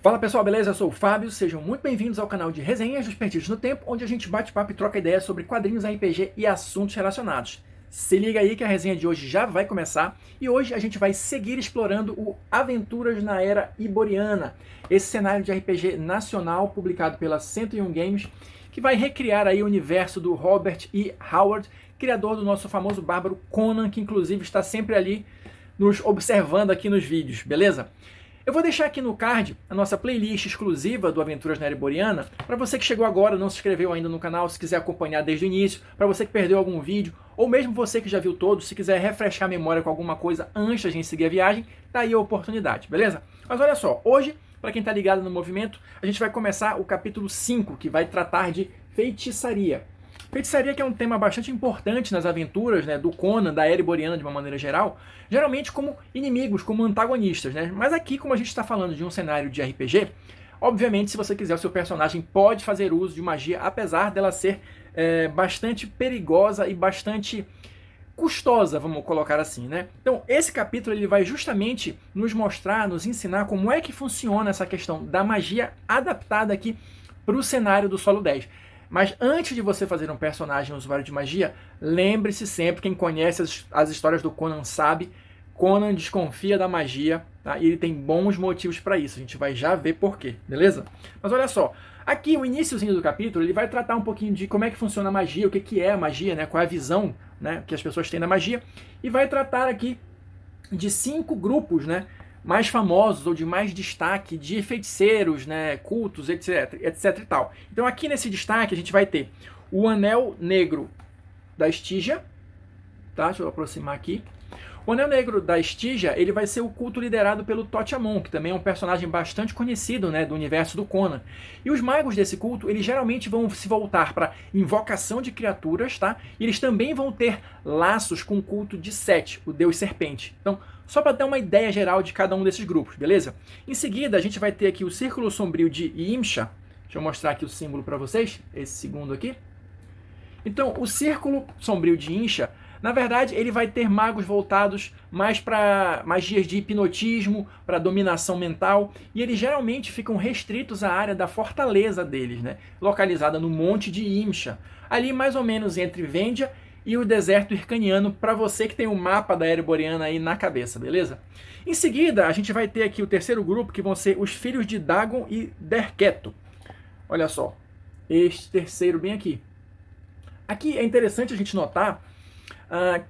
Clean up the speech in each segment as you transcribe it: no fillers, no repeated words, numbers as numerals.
Fala pessoal, beleza? Eu sou o Fábio, sejam muito bem-vindos ao canal de Resenhas dos Perdidos no Tempo, onde a gente bate papo e troca ideias sobre quadrinhos, RPG e assuntos relacionados. Se liga aí que a resenha de hoje já vai começar e hoje a gente vai seguir explorando o Aventuras na Era Iboriana, esse cenário de RPG nacional publicado pela 101 Games, que vai recriar aí o universo do Robert E. Howard, criador do nosso famoso bárbaro Conan, que inclusive está sempre ali nos observando aqui nos vídeos, beleza? Eu vou deixar aqui no card a nossa playlist exclusiva do Aventuras na Era Iboriana, para você que chegou agora, não se inscreveu ainda no canal, se quiser acompanhar desde o início, para você que perdeu algum vídeo, ou mesmo você que já viu todos, se quiser refrescar a memória com alguma coisa antes da gente seguir a viagem, tá aí a oportunidade, beleza? Mas olha só, hoje, para quem tá ligado no movimento, a gente vai começar o capítulo 5, que vai tratar de feitiçaria. Feitiçaria que é um tema bastante importante nas aventuras, né, do Conan, da Era Iboriana de uma maneira geral, geralmente como inimigos, como antagonistas, né? Mas aqui, como a gente está falando de um cenário de RPG, obviamente, se você quiser, o seu personagem pode fazer uso de magia, apesar dela ser bastante perigosa e bastante custosa, vamos colocar assim, né? Então, esse capítulo ele vai justamente nos mostrar, nos ensinar como é que funciona essa questão da magia adaptada aqui para o cenário do Solo 10. Mas antes de você fazer um personagem usuário de magia, lembre-se sempre, quem conhece as histórias do Conan sabe, Conan desconfia da magia, tá? E ele tem bons motivos para isso, a gente vai já ver porquê, beleza? Mas olha só, aqui o iniciozinho do capítulo, ele vai tratar um pouquinho de como é que funciona a magia, o que é a magia, né? Qual é a visão, né, que as pessoas têm da magia, e vai tratar aqui de 5 grupos, né, mais famosos ou de mais destaque de feiticeiros, né, cultos, etc e tal. Então aqui nesse destaque a gente vai ter o Anel Negro da Estígia, tá? Deixa eu aproximar aqui. O Anel Negro da Estígia, ele vai ser o culto liderado pelo Totiamon, que também é um personagem bastante conhecido, né, do universo do Conan. E os magos desse culto, eles geralmente vão se voltar para invocação de criaturas, tá? E eles também vão ter laços com o culto de Set, o deus serpente. Então, só para dar uma ideia geral de cada um desses grupos, beleza? Em seguida, a gente vai ter aqui o Círculo Sombrio de Imsha. Deixa eu mostrar aqui o símbolo para vocês, esse segundo aqui. Então, o Círculo Sombrio de Imsha, na verdade, ele vai ter magos voltados mais para magias de hipnotismo, para dominação mental, e eles geralmente ficam restritos à área da fortaleza deles, né? Localizada no Monte de Imsha, ali mais ou menos entre Vendia e o deserto hircaniano, para você que tem o mapa da Era Iboriana aí na cabeça, beleza? Em seguida, a gente vai ter aqui o terceiro grupo, que vão ser os filhos de Dagon e Derketo. Olha só, este terceiro bem aqui. Aqui é interessante a gente notar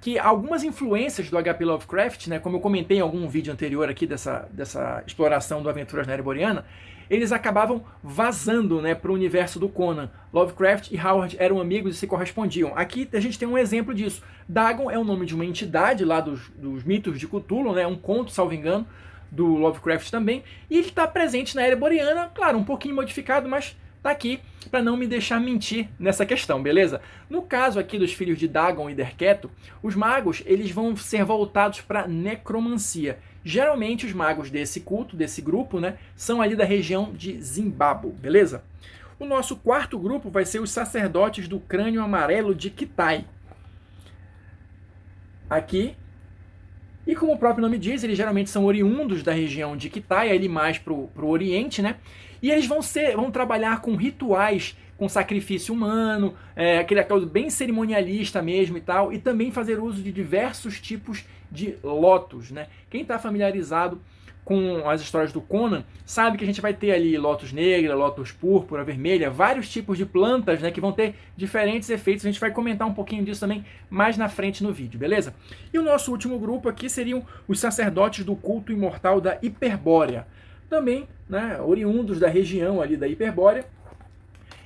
que algumas influências do H.P. Lovecraft, né, como eu comentei em algum vídeo anterior aqui dessa exploração do Aventuras na Era Iboriana, eles acabavam vazando, né, para o universo do Conan. Lovecraft e Howard eram amigos e se correspondiam. Aqui a gente tem um exemplo disso. Dagon é o nome de uma entidade lá dos mitos de Cthulhu, né, um conto, salvo engano, do Lovecraft também, e ele está presente na Era Iboriana, claro, um pouquinho modificado, mas tá aqui para não me deixar mentir nessa questão, beleza? No caso aqui dos filhos de Dagon e Derketo, os magos eles vão ser voltados para necromancia. Geralmente os magos desse culto, desse grupo, né, são ali da região de Zimbabwe, beleza? O nosso quarto grupo vai ser os sacerdotes do crânio amarelo de Kitai. Aqui, e como o próprio nome diz, eles geralmente são oriundos da região de Kitai, ali mais para o Oriente, né? E eles vão trabalhar com rituais, com sacrifício humano, aquele coisa bem cerimonialista mesmo e tal, e também fazer uso de diversos tipos de lotos, né? Quem está familiarizado com as histórias do Conan sabe que a gente vai ter ali lotos negra, lotos púrpura, vermelha, vários tipos de plantas, né, que vão ter diferentes efeitos. A gente vai comentar um pouquinho disso também mais na frente no vídeo, beleza? E o nosso último grupo aqui seriam os sacerdotes do culto imortal da Hiperbórea, também, né, oriundos da região ali da Hiperbórea.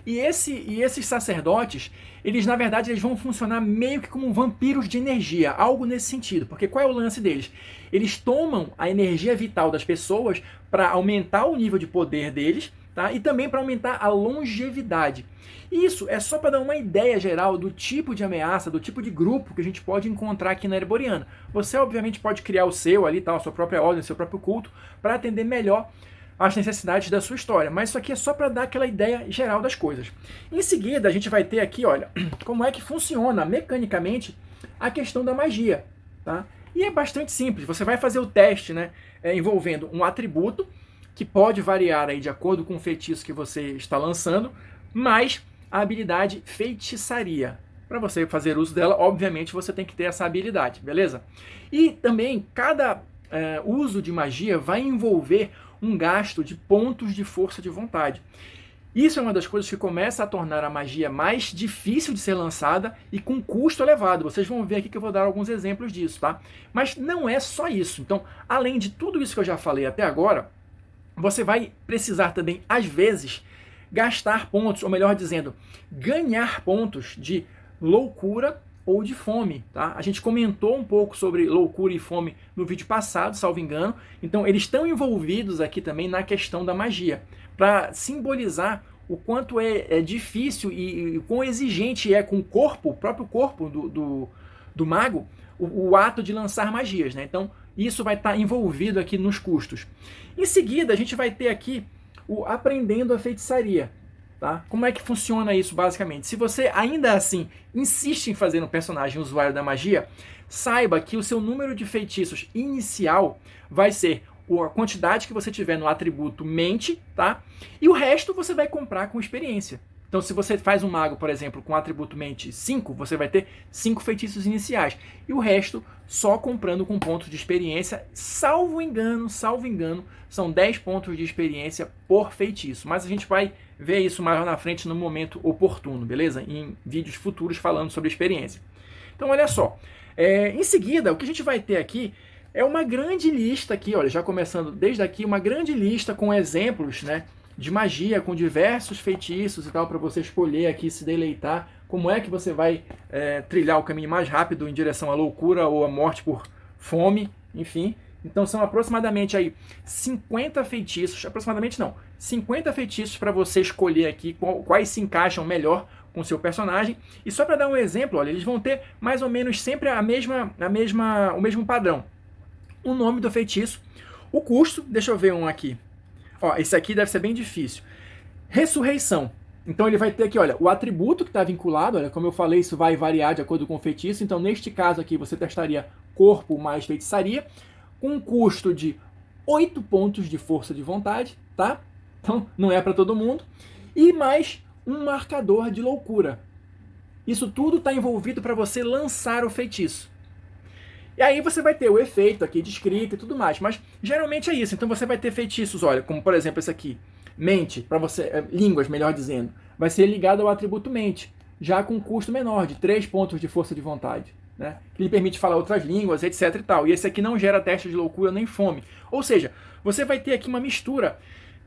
E esses sacerdotes, eles na verdade eles vão funcionar meio que como vampiros de energia, algo nesse sentido. Porque qual é o lance deles? Eles tomam a energia vital das pessoas para aumentar o nível de poder deles, tá? E também para aumentar a longevidade. Isso é só para dar uma ideia geral do tipo de ameaça, do tipo de grupo que a gente pode encontrar aqui na Era Iboriana. Você obviamente pode criar o seu ali, tá? A sua própria ordem, o seu próprio culto, para atender melhor as necessidades da sua história, mas isso aqui é só para dar aquela ideia geral das coisas. Em seguida, a gente vai ter aqui, olha, como é que funciona mecanicamente a questão da magia, tá? E é bastante simples, você vai fazer o teste, né, envolvendo um atributo, que pode variar aí de acordo com o feitiço que você está lançando, mais a habilidade feitiçaria. Para você fazer uso dela, obviamente você tem que ter essa habilidade, beleza? E também cada uso de magia vai envolver um gasto de pontos de força de vontade. Isso é uma das coisas que começa a tornar a magia mais difícil de ser lançada e com custo elevado. Vocês vão ver aqui que eu vou dar alguns exemplos disso, tá? Mas não é só isso. Então, além de tudo isso que eu já falei até agora, você vai precisar também, às vezes, gastar pontos, ou melhor dizendo, ganhar pontos de loucura ou de fome, tá? A gente comentou um pouco sobre loucura e fome no vídeo passado, salvo engano. Então, eles estão envolvidos aqui também na questão da magia, para simbolizar o quanto é difícil e quão exigente é com o corpo, o próprio corpo do mago, o ato de lançar magias, né? Então, isso vai estar envolvido aqui nos custos. Em seguida, a gente vai ter aqui o aprendendo a feitiçaria. Tá? Como é que funciona isso, basicamente? Se você ainda assim insiste em fazer um personagem usuário da magia, saiba que o seu número de feitiços inicial vai ser a quantidade que você tiver no atributo mente, tá? E o resto você vai comprar com experiência. Então, se você faz um mago, por exemplo, com atributo mente 5, você vai ter 5 feitiços iniciais. E o resto só comprando com pontos de experiência, salvo engano, são 10 pontos de experiência por feitiço. Mas a gente vai ver isso mais lá na frente no momento oportuno, beleza? Em vídeos futuros falando sobre experiência. Então, olha só. Em seguida, o que a gente vai ter aqui é uma grande lista aqui, olha, já começando desde aqui, uma grande lista com exemplos, né, de magia, com diversos feitiços e tal, para você escolher aqui, se deleitar, como é que você vai trilhar o caminho mais rápido em direção à loucura ou à morte por fome, enfim. Então são aproximadamente aí 50 feitiços, aproximadamente não, 50 feitiços para você escolher aqui quais se encaixam melhor com o seu personagem. E só para dar um exemplo, olha, eles vão ter mais ou menos sempre o mesmo padrão. O nome do feitiço, o custo, deixa eu ver um aqui. Ó, esse aqui deve ser bem difícil. Ressurreição. Então ele vai ter aqui, olha, o atributo que está vinculado, olha, como eu falei, isso vai variar de acordo com o feitiço. Então neste caso aqui você testaria corpo mais feitiçaria, com um custo de 8 pontos de força de vontade, tá? Então não é para todo mundo. E mais um marcador de loucura. Isso tudo está envolvido para você lançar o feitiço. E aí você vai ter o efeito aqui descrito e tudo mais, mas geralmente é isso. Então você vai ter feitiços, olha, como por exemplo esse aqui, mente, para você, línguas, melhor dizendo, vai ser ligado ao atributo mente, já com um custo menor, de 3 pontos de força de vontade, né? Que lhe permite falar outras línguas, etc e tal. E esse aqui não gera teste de loucura nem fome. Ou seja, você vai ter aqui uma mistura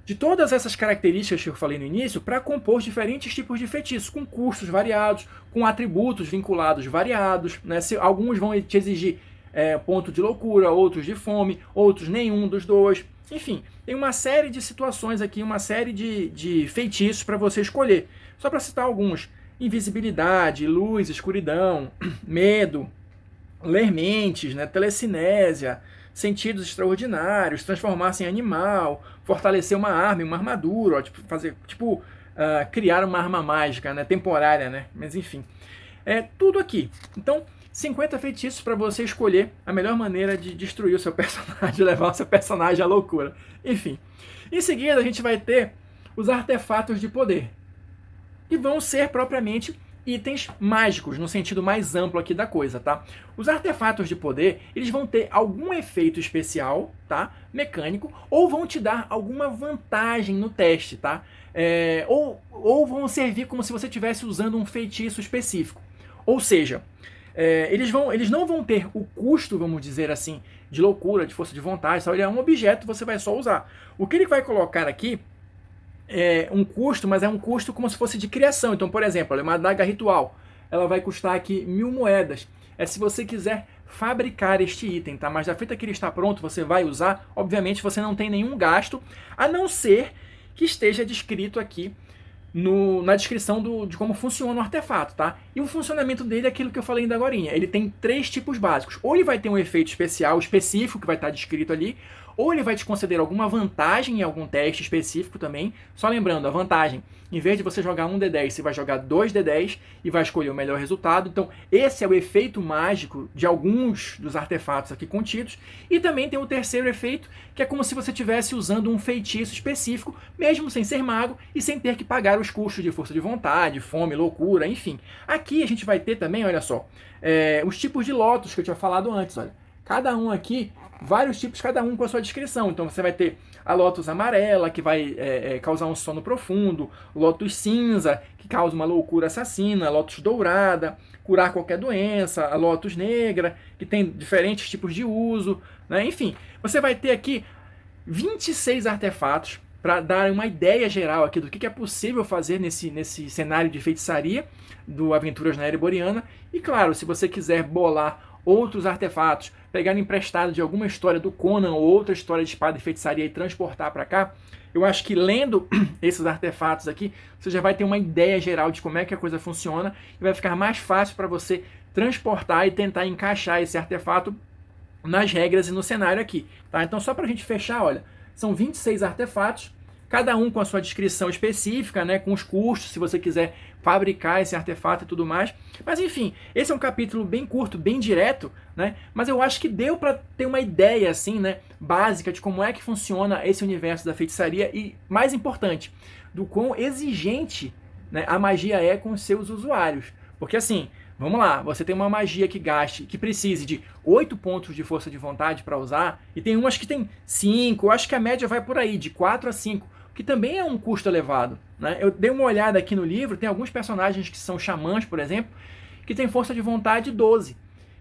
de todas essas características que eu falei no início para compor diferentes tipos de feitiços, com custos variados, com atributos vinculados variados, né? Alguns vão te exigir ponto de loucura, outros de fome, outros nenhum dos dois. Enfim, tem uma série de situações aqui, uma série de feitiços para você escolher. Só para citar alguns: invisibilidade, luz, escuridão, medo, ler mentes, né? Telecinésia, sentidos extraordinários, transformar-se em animal, fortalecer uma arma e uma armadura, ó, criar uma arma mágica, né? Temporária, né? Mas enfim, tudo aqui. Então, 50 feitiços para você escolher a melhor maneira de destruir o seu personagem, levar o seu personagem à loucura. Enfim, em seguida a gente vai ter os artefatos de poder, que vão ser propriamente itens mágicos, no sentido mais amplo aqui da coisa, tá? Os artefatos de poder, eles vão ter algum efeito especial, tá? Mecânico, ou vão te dar alguma vantagem no teste, tá? Ou vão servir como se você estivesse usando um feitiço específico. Ou seja, eles não vão ter o custo, vamos dizer assim, de loucura, de força de vontade, ele é um objeto, você vai só usar. O que ele vai colocar aqui é um custo, mas é um custo como se fosse de criação. Então, por exemplo, uma adaga ritual, ela vai custar aqui 1000 moedas. Se você quiser fabricar este item, tá? Mas da feita que ele está pronto, você vai usar, obviamente você não tem nenhum gasto, a não ser que esteja descrito aqui na descrição de como funciona o artefato, tá? E o funcionamento dele é aquilo que eu falei ainda agorinha. Ele tem 3 tipos básicos. Ou ele vai ter um efeito especial específico que vai estar descrito ali, ou ele vai te conceder alguma vantagem em algum teste específico também. Só lembrando, a vantagem, em vez de você jogar um D10, você vai jogar 2 D10 e vai escolher o melhor resultado. Então, esse é o efeito mágico de alguns dos artefatos aqui contidos. E também tem o terceiro efeito, que é como se você estivesse usando um feitiço específico, mesmo sem ser mago e sem ter que pagar os custos de força de vontade, fome, loucura, enfim. Aqui a gente vai ter também, olha só, os tipos de Lotus que eu tinha falado antes, olha. Cada um aqui, vários tipos, cada um com a sua descrição. Então você vai ter a Lotus amarela, que vai causar um sono profundo, Lotus cinza, que causa uma loucura assassina, Lotus dourada, curar qualquer doença, a Lotus negra, que tem diferentes tipos de uso, né? Enfim, você vai ter aqui 26 artefatos para dar uma ideia geral aqui do que é possível fazer nesse cenário de feitiçaria do Aventuras na Ereboriana. E claro, se você quiser bolar outros artefatos, pegar emprestado de alguma história do Conan ou outra história de espada e feitiçaria e transportar para cá, eu acho que lendo esses artefatos aqui, você já vai ter uma ideia geral de como é que a coisa funciona e vai ficar mais fácil para você transportar e tentar encaixar esse artefato nas regras e no cenário aqui. Tá? Então só para a gente fechar, olha, são 26 artefatos, cada um com a sua descrição específica, né, com os custos, se você quiser fabricar esse artefato e tudo mais. Mas enfim, esse é um capítulo bem curto, bem direto, né, mas eu acho que deu para ter uma ideia assim, né, básica de como é que funciona esse universo da feitiçaria e, mais importante, do quão exigente, né, a magia é com os seus usuários. Porque assim, vamos lá, você tem uma magia que precise de 8 pontos de força de vontade para usar, e tem umas que tem 5, eu acho que a média vai por aí, de 4 a 5. Que também é um custo elevado, né? Eu dei uma olhada aqui no livro, tem alguns personagens que são xamãs, por exemplo, que tem força de vontade 12.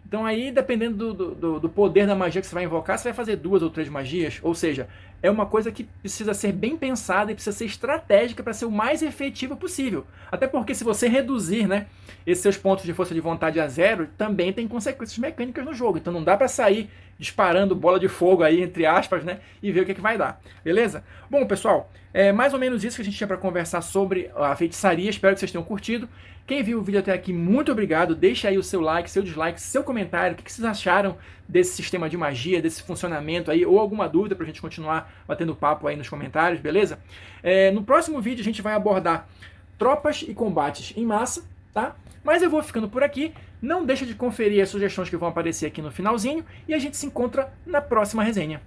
Então aí, dependendo do poder da magia que você vai invocar, você vai fazer 2 ou 3 magias, ou seja, é uma coisa que precisa ser bem pensada e precisa ser estratégica para ser o mais efetiva possível. Até porque se você reduzir, né, esses seus pontos de força de vontade a 0, também tem consequências mecânicas no jogo. Então não dá para sair disparando bola de fogo aí, entre aspas, né, e ver o que vai dar. Beleza? Bom, pessoal, é mais ou menos isso que a gente tinha para conversar sobre a feitiçaria. Espero que vocês tenham curtido. Quem viu o vídeo até aqui, muito obrigado. Deixa aí o seu like, seu dislike, seu comentário. O que vocês acharam desse sistema de magia, desse funcionamento aí, ou alguma dúvida pra gente continuar batendo papo aí nos comentários, beleza? No próximo vídeo a gente vai abordar tropas e combates em massa, tá? Mas eu vou ficando por aqui. Não deixa de conferir as sugestões que vão aparecer aqui no finalzinho e a gente se encontra na próxima resenha.